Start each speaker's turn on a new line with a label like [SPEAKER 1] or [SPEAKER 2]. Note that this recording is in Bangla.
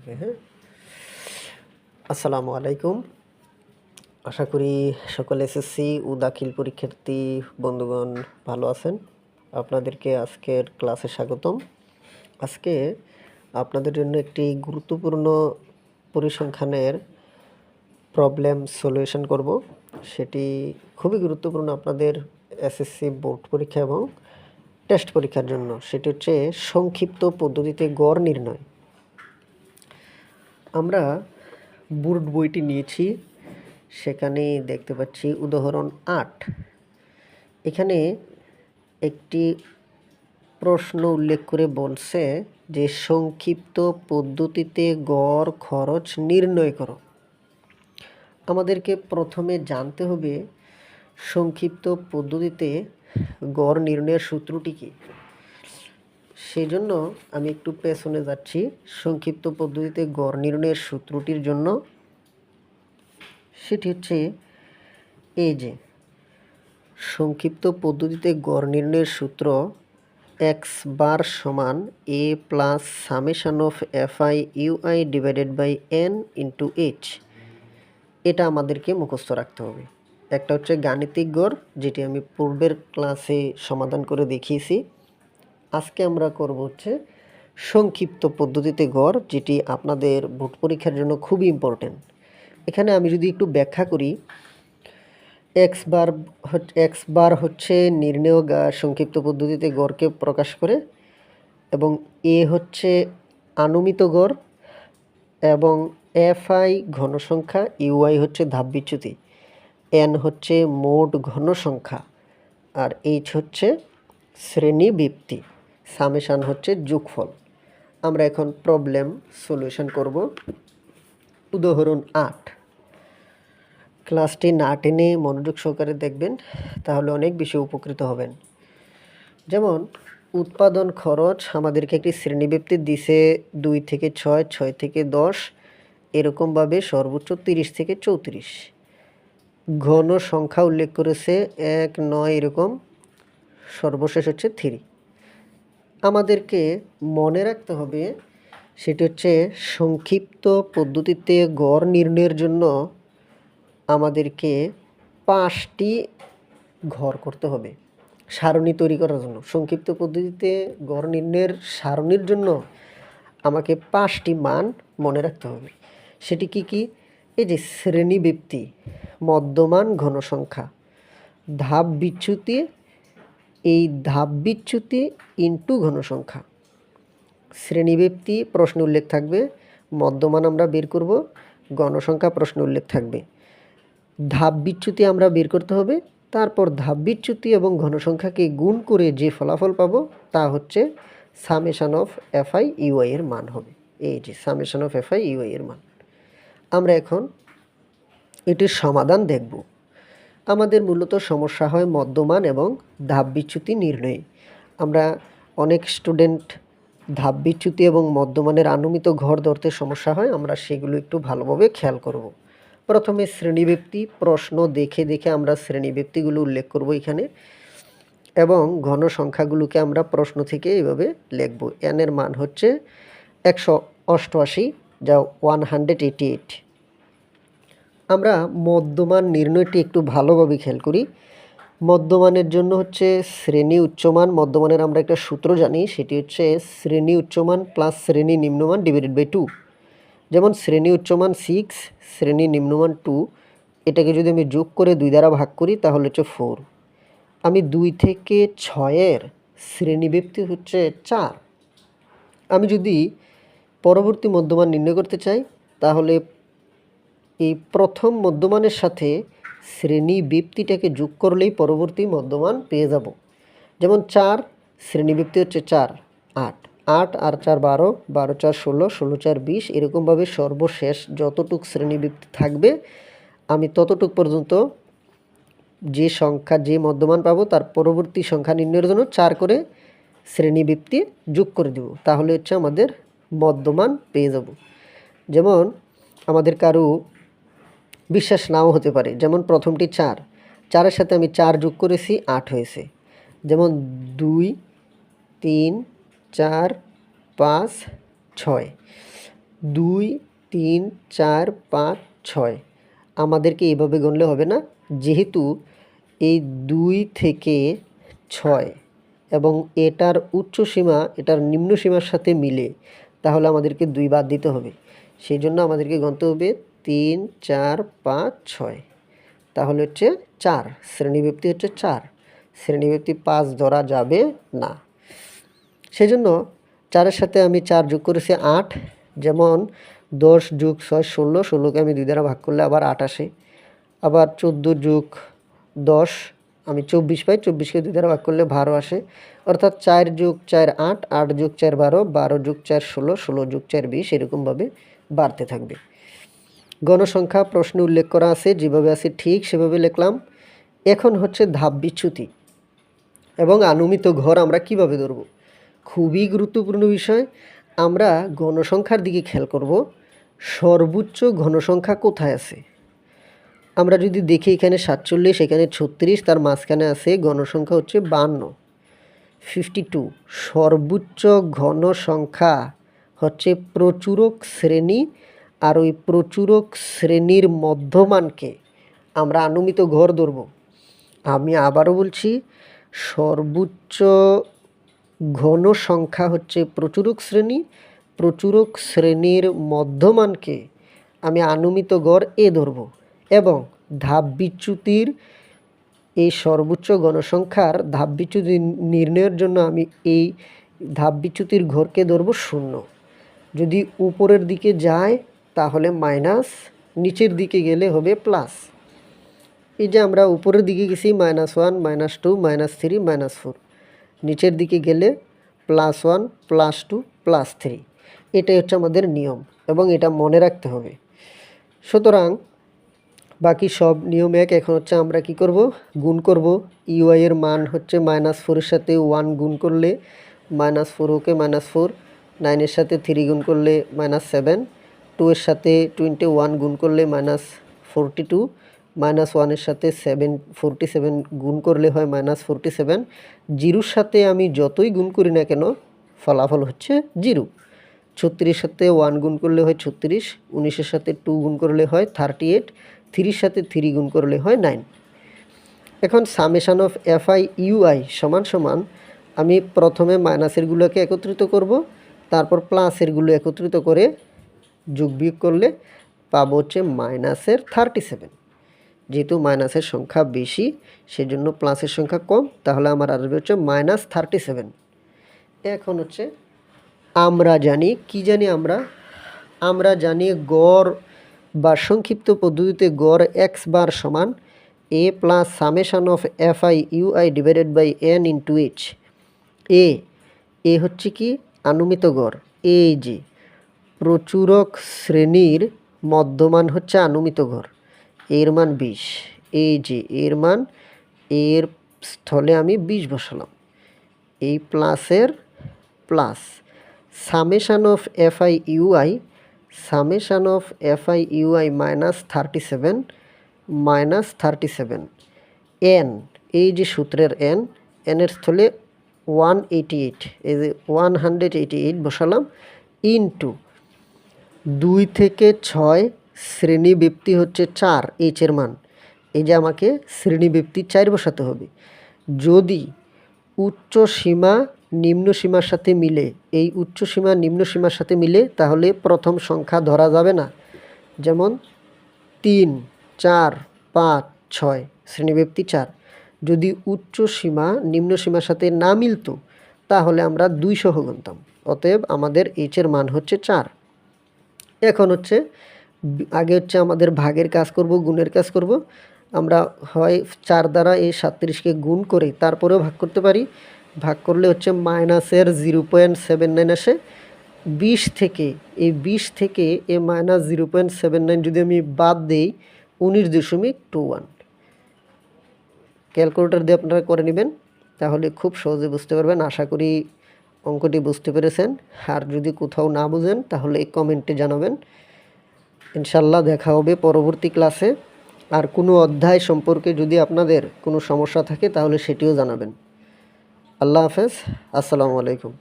[SPEAKER 1] থাকে। হ্যাঁ, আসসালামু আলাইকুম। আশা করি সকল এসএসসি ও দাখিল পরীক্ষার্থী বন্ধুগণ ভালো আছেন। আপনাদেরকে আজকের ক্লাসে স্বাগতম। আজকে আপনাদের জন্য একটি গুরুত্বপূর্ণ পরিসংখ্যানের প্রবলেম সলিউশন করব। সেটি খুবই গুরুত্বপূর্ণ আপনাদের এসএসসি বোর্ড পরীক্ষা এবং টেস্ট পরীক্ষার জন্য। সেটি হচ্ছে সংক্ষিপ্ত পদ্ধতিতে গড় নির্ণয়। আমরা বোর্ড বইটি নিয়েছি, সেখানে দেখতে পাচ্ছি উদাহরণ ৮। এখানে একটি প্রশ্ন উল্লেখ করে বলছে যে সংক্ষিপ্ত পদ্ধতিতে গড় খরচ নির্ণয় করো। আমাদেরকে প্রথমে জানতে হবে সংক্ষিপ্ত পদ্ধতিতে গড় নির্ণয়ের সূত্রটি কী। সেজন্য আমি একটু পেছনে যাচ্ছি। সংক্ষিপ্ত পদ্ধতিতে গড় নির্ণয়ের সূত্রটির জন্য সেটি হচ্ছে এই যে সংক্ষিপ্ত পদ্ধতিতে গড় নির্ণয়ের সূত্র এক্স বার সমান A plus summation of FI UI divided by N into H. এটা আমাদেরকে মুখস্থ রাখতে হবে। একটা হচ্ছে গাণিতিক গড়, যেটি আমি পূর্বের ক্লাসে সমাধান করে দেখিয়েছি। আজকে আমরা করব হচ্ছে সংক্ষিপ্ত পদ্ধতিতে গড়, যেটি আপনাদের বোর্ড পরীক্ষার জন্য খুবই ইম্পর্টেন্ট। এখানে আমি যদি একটু ব্যাখ্যা করি, এক্স বার হচ্ছে নির্ণেয় সংক্ষিপ্ত পদ্ধতিতে গড়কে প্রকাশ করে, এবং এ হচ্ছে আনুমিত গড়, এবং এফআই ঘনসংখ্যা, ইউআই হচ্ছে ধাপ বিচ্যুতি, এন হচ্ছে মোট ঘনসংখ্যা, আর এইচ হচ্ছে শ্রেণী ব্যক্তি, সামেশান হচ্ছে যোগফল। আমরা এখন প্রবলেম সলিউশন করব। উদাহরণ ৮। ক্লাসটি না টেনে মনোযোগ সহকারে দেখবেন, তাহলে অনেক বেশি উপকৃত হবেন। যেমন উৎপাদন খরচ আমাদেরকে একটি শ্রেণীব্যক্তি দিছে ২ থেকে ৬, ৬ থেকে ১০, এরকমভাবে সর্বোচ্চ ৩০ থেকে ৩৪। ঘন সংখ্যা উল্লেখ করেছে ১, ৯, এরকম, সর্বশেষ হচ্ছে 3। আমাদেরকে মনে রাখতে হবে সেটি হচ্ছে সংক্ষিপ্ত পদ্ধতিতে গড় নির্ণয়ের জন্য আমাদেরকে 5টি ঘর করতে হবে সারণী তৈরি করার জন্য। সংক্ষিপ্ত পদ্ধতিতে গড় নির্ণয়ের সারণীর জন্য আমাকে 5টি মান মনে রাখতে হবে। সেটি কি কি? এই যে শ্রেণী ব্যক্তি, মধ্যমান ঘনসংখ্যা, ধাপ বিচ্যুতি, এই ধাপ বিচ্যুতি ইন্টু ঘনসংখ্যা। শ্রেণীব্যক্তি প্রশ্ন উল্লেখ থাকবে, মধ্যমান আমরা বের করব, গণসংখ্যা প্রশ্ন উল্লেখ থাকবে, ধাপ বিচ্যুতি আমরা বের করতে হবে, তারপর ধাপ বিচ্যুতি এবং ঘনসংখ্যাকে গুণ করে যে ফলাফল পাবো তা হচ্ছে সামেশান অফ এফআই ইউআই এর মান হবে। এই যে সামেশান অফ এফআই ইউআই এর মান। আমরা এখন এটির সমাধান দেখব। আমাদের মূলত সমস্যা হয় মধ্যমান এবং ধাপ বিচ্যুতি নির্ণয়ে। আমরা অনেক স্টুডেন্ট ধাপ বিচ্যুতি এবং মধ্যমানের আনুমিত ঘর ধরতে সমস্যা হয়, আমরা সেগুলো একটু ভালোভাবে খেয়াল করব। প্রথমে শ্রেণীব্যক্তি প্রশ্ন দেখে দেখে আমরা শ্রেণীব্যক্তিগুলো উল্লেখ করব এখানে, এবং ঘন সংখ্যাগুলোকে আমরা প্রশ্ন থেকে এভাবে লিখব। এন এর মান হচ্ছে 188, যা 188। আমরা মধ্যমান নির্ণয়টি একটু ভালোভাবে খেয়াল করি। মধ্যমানের জন্য হচ্ছে শ্রেণী উচ্চমান। মধ্যমানের আমরা একটা সূত্র জানি, সেটি হচ্ছে শ্রেণী উচ্চমান প্লাস শ্রেণী নিম্নমান ডিভাইডেড বাই 2। যেমন শ্রেণী উচ্চমান 6, শ্রেণী নিম্নমান 2, এটাকে যদি আমি যোগ করে 2 দ্বারা ভাগ করি তাহলে হচ্ছে 4। আমি 2 থেকে 6-এর শ্রেণীব্যক্তি হচ্ছে 4। আমি যদি পরবর্তী মধ্যমান নির্ণয় করতে চাই, তাহলে এই প্রথম মধ্যমানের সাথে শ্রেণী ব্যক্তিটাকে যোগ করলেই পরবর্তী মধ্যমান পেয়ে যাব। যেমন 4, শ্রেণী ব্যক্তি হচ্ছে 4, 8, 8 আর 4 12, 12 4 16, 16 4 20, এরকমভাবে সর্বশেষ যতটুক শ্রেণী ব্যক্তি থাকবে আমি ততটুক পর্যন্ত যে সংখ্যা, যে মধ্যমান পাবো তার পরবর্তী সংখ্যা নির্ণয়ের জন্য 4 করে শ্রেণী ব্যক্তি যোগ করে দেব, তাহলে হচ্ছে আমাদের মধ্যমান পেয়ে যাব। যেমন আমাদের কারো বিশ্বাস নাও হতে পারে, যেমন প্রথমটি 4, 4-এর সাথে আমি 4 যোগ করেছি, 8 হয়েছে। যেমন 2, 3, 4, 5, 6। 2 3 4 5 6 আমাদেরকে এভাবে গণলে হবে না, যেহেতু এই 2 থেকে 6 এবং এটার উচ্চ সীমা এটার নিম্ন সীমার সাথে মিলে, তাহলে আমাদেরকে 2 বাদ দিতে হবে। সেই জন্য আমাদেরকে গণতে হবে 3 4 5 6, তাহলে হচ্ছে 4, শ্রেণীব্যক্তি হচ্ছে 4, শ্রেণীব্যক্তি 5 ধরা যাবে না। সেজন্য 4-এর সাথে আমি 4 যোগ করেছি 8, যেমন 10 যোগ 6 16, 16কে আমি 2 দ্বারা ভাগ করলে আবার 8 আসে। আবার 14 যোগ 10 আমি 24 পাই, 24কে 2 দ্বারা ভাগ করলে 12 আসে। অর্থাৎ 4 যোগ 4 8, 8 যোগ 4 12, 12 যোগ 4 16, 16 যোগ 4 20, এরকমভাবে বাড়তে থাকবে। গণসংখ্যা প্রশ্নে উল্লেখ করা আছে, যেভাবে আছে ঠিক সেভাবে লিখলাম। এখন হচ্ছে ধাপ বিচ্যুতি এবং আনুমিত ঘর আমরা কিভাবে ধরব, খুবই গুরুত্বপূর্ণ বিষয়। আমরা গণসংখ্যার দিকে খেয়াল করব, সর্বোচ্চ ঘনসংখ্যা কোথায় আছে। আমরা যদি দেখি এখানে 47, এখানে 36, তার মাঝখানে আছে গণসংখ্যা হচ্ছে 52, 52। সর্বোচ্চ ঘনসংখ্যা হচ্ছে প্রচুরক শ্রেণী, আর ওই প্রচুরক শ্রেণীর মধ্যমানকে আমরা আনুমিত ঘর ধরব। আমি আবারও বলছি, সর্বোচ্চ ঘনসংখ্যা হচ্ছে প্রচুরক শ্রেণী, প্রচুরক শ্রেণীর মধ্যমানকে আমি আনুমিত গড় এ ধরব, এবং ধাপ বিচ্যুতির এই সর্বোচ্চ গণসংখ্যার ধাপ বিচ্যুতি নির্ণয়ের জন্য আমি এই ধাপ বিচ্যুতির ঘরকে ধরব 0। যদি উপরের দিকে যায় তাহলে মাইনাস, নিচের দিকে গেলে হবে প্লাস। এই যে আমরা উপরের দিকে গেছি -1 -2 -3 -4, নিচের দিকে গেলে +1 +2 +3, এটাই হচ্ছে আমাদের নিয়ম এবং এটা মনে রাখতে হবে। সুতরাং বাকি সব নিয়ম এক। এখন হচ্ছে আমরা কি করব, গুণ করব। ইউআই এর মান হচ্ছে -4 এর সাথে 1 গুণ করলে -4, ওকে -4, 9 এর সাথে 3 গুণ করলে -7, 2 এর সাথে 21 গুণ করলে -42, -1 এর সাথে 47 গুণ করলে হয় -47, 0-র সাথে আমি যতই গুণ করি না কেন ফলাফল হচ্ছে 0। 36-এর সাথে 1 গুণ করলে হয় 36, 19-এর সাথে 2 গুণ করলে হয় 38, 3-র সাথে 3 গুণ করলে হয় 9। এখন সামেশান অফ এফআই ইউআই সমান সমান, আমি প্রথমে মাইনাসেরগুলোকে একত্রিত করব, তারপর প্লাসেরগুলো একত্রিত করে যোগ বিয়োগ করলে পাবো হচ্ছে -37। যেহেতু মাইনাসের সংখ্যা বেশি সেজন্য প্লাসের সংখ্যা কম, তাহলে আমার আসবে হচ্ছে -37। এখন হচ্ছে আমরা জানি, কি জানি আমরা জানি গড় বা সংক্ষিপ্ত পদ্ধতিতে গড় এক্স বার সমান a plus summation of FI UI divided by n into H. A হচ্ছে কি আনুমিত গড়, এই যে প্রচুরক শ্রেণীর মধ্যমান হচ্ছে আনুমিত গড়, এর মান 20, এই যে এর মান, এর স্থলে আমি 20 বসালাম, এই প্লাসের plus summation of FI U I, summation of FI U I -37 N, এই যে সূত্রের এনের স্থলে 188, এই যে 188 বসালাম, ইন্টু 2 থেকে 6 শ্রেণীব্যাপ্তি হচ্ছে 4, এইচের মান, এই যে আমাকে শ্রেণীব্যাপ্তি 4 বসাতে হবে। যদি উচ্চ সীমা নিম্ন সীমার সাথে মিলে, এই উচ্চ সীমা নিম্ন সীমার সাথে মিলে, তাহলে প্রথম সংখ্যা ধরা যাবে না। যেমন 3 4 5 6, শ্রেণীব্যাপ্তি 4। যদি উচ্চ সীমা নিম্ন সীমার সাথে না মিলতো তাহলে আমরা 2 সহ গুনতাম। অতএব আমাদের এইচের মান হচ্ছে 4। এখন হচ্ছে আগে হচ্ছে আমাদের ভাগের কাজ করব, গুণের কাজ করব। আমরা হয় 4 দ্বারা এই 37কে গুণ করে তারপরেও ভাগ করতে পারি। ভাগ করলে হচ্ছে মাইনাসের 0.79 আসে। 20 থেকে এই -0.79 যদি আমি বাদ দিই 19.21। ক্যালকুলেটর দিয়ে আপনারা করে নেবেন, তাহলে খুব সহজে বুঝতে পারবেন। আশা করি অঙ্কটি বুঝতে পেরেছেন। আর যদি কোথাও না বুঝেন তাহলে কমেন্টে জানাবেন। ইনশাল্লাহ দেখা হবে পরবর্তী ক্লাসে। আর কোনো অধ্যায় সম্পর্কে যদি আপনাদের কোনো সমস্যা থাকে তাহলে সেটিও জানাবেন। আল্লাহ হাফেজ, আসসালামু আলাইকুম।